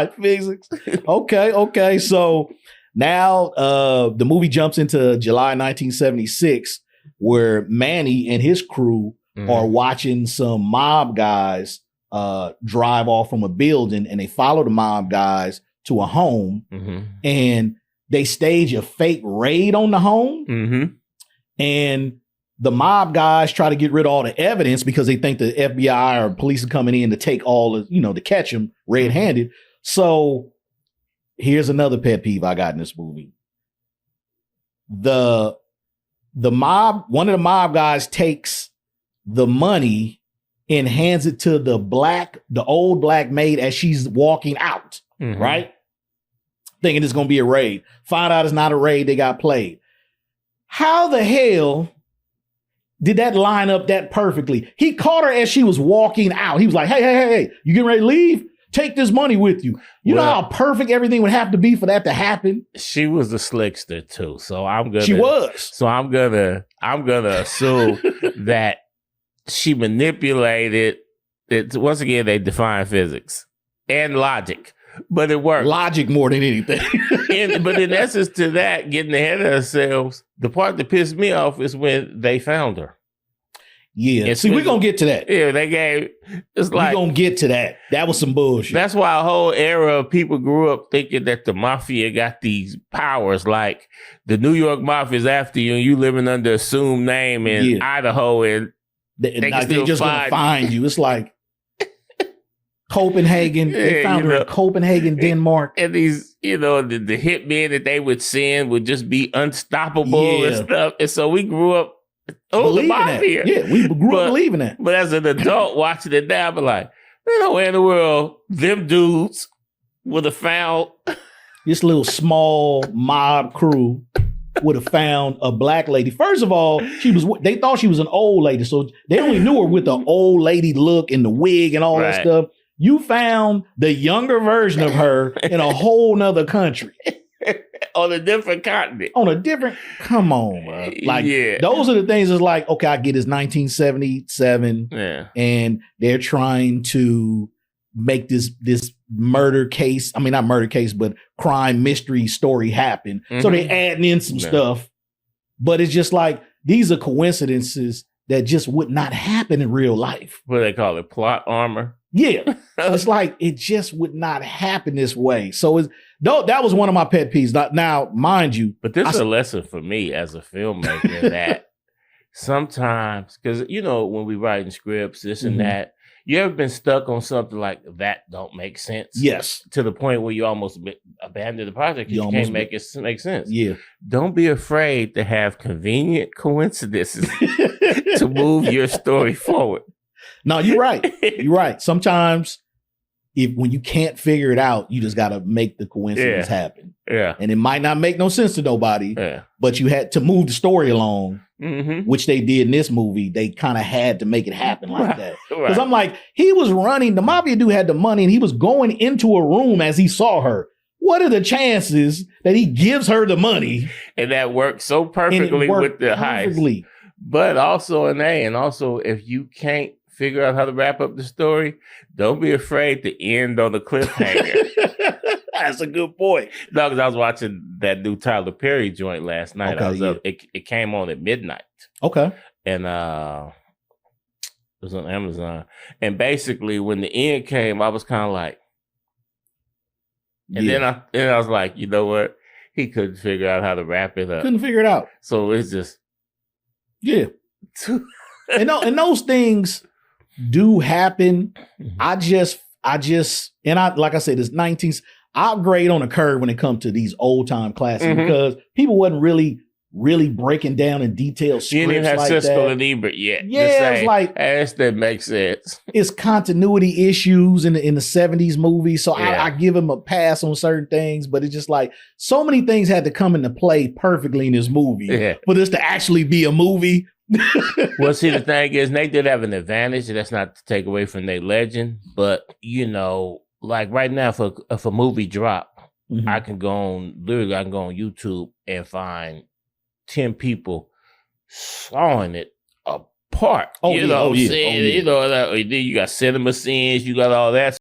applied physics. Okay. So now the movie jumps into July 1976, where Manny and his crew are watching some mob guys drive off from a building, and they follow the mob guys to a home, and they stage a fake raid on the home, and the mob guys try to get rid of all the evidence because they think the FBI or police are coming in to take all the, to catch them red-handed. So here's another pet peeve I got in this movie. The mob, one of the mob guys takes the money and hands it to the old black maid as she's walking out, right? Thinking it's going to be a raid. Find out it's not a raid. They got played. How the hell did that line up that perfectly? He caught her as she was walking out. He was like, hey, you getting ready to leave? Take this money with you. You know how perfect everything would have to be for that to happen? She was a slickster too. So She was. So I'm gonna assume that she manipulated it. Once again, they define physics and logic, but it worked. Logic more than anything. But in essence to that, getting ahead of ourselves, the part that pissed me off is when they found her. Yeah. See, we're going to get to that. Yeah, it's like. We're going to get to that. That was some bullshit. That's why a whole era of people grew up thinking that the mafia got these powers, like the New York mafia is after you and you living under assumed name in Idaho, and they're just going to find you. It's like Copenhagen. They found her in Copenhagen, Denmark. And these, the hitmen that they would send would just be unstoppable and stuff. And so we grew up believing that. Yeah, we grew up believing that. But as an adult watching it now, I'm like, there's no way in the world them dudes would have found this little small mob crew would have found a black lady. First of all, they thought she was an old lady, so they only knew her with the old lady look and the wig and all that stuff. You found the younger version of her in a whole nother country. On a different continent. Come on, bro. Like, those are the things that's like, okay, I get it's 1977 and they're trying to make this murder case, I mean, not murder case, but crime mystery story happen. So they adding in some stuff, but it's just like, these are coincidences that just would not happen in real life. What do they call it? Plot armor? Yeah. It's like, it just would not happen this way. So that was one of my pet peeves. Now, mind you. But this is a lesson for me as a filmmaker that sometimes, because, when we writing scripts, this and that, you ever been stuck on something like that don't make sense? Yes. To the point where you almost abandon the project because you can't make it make sense. Yeah. Don't be afraid to have convenient coincidences to move your story forward. No, you're right. You're right. Sometimes when you can't figure it out, you just got to make the coincidence happen. Yeah. And it might not make no sense to nobody, but you had to move the story along, which they did in this movie. They kind of had to make it happen like that. Because I'm like, he was running, the mafia dude had the money and he was going into a room as he saw her. What are the chances that he gives her the money? And that worked so perfectly with the heist. But also, if you can't figure out how to wrap up the story, don't be afraid to end on a cliffhanger. That's a good point. No, because I was watching that new Tyler Perry joint last night. It came on at midnight. Okay. And it was on Amazon. And basically, when the end came, I was kind of like, and then I was like, you know what? He couldn't figure out how to wrap it up. Couldn't figure it out. So it's just, and those things do happen. I like I said, it's 19s. I'll grade on a curve when it comes to these old time classics because people wasn't really breaking down in detail scripts you didn't have like Siskel that. and Ebert yet. Yeah, it's like that makes sense. It's continuity issues in the 70s movies, so I give him a pass on certain things. But it's just like so many things had to come into play perfectly in this movie for this to actually be a movie. Well, see, the thing is, they did have an advantage. That's not to take away from their legend, but like right now, if a movie drop, I can go on YouTube and find 10 people sawing it apart. You know what I'm saying? You got cinema scenes, you got all that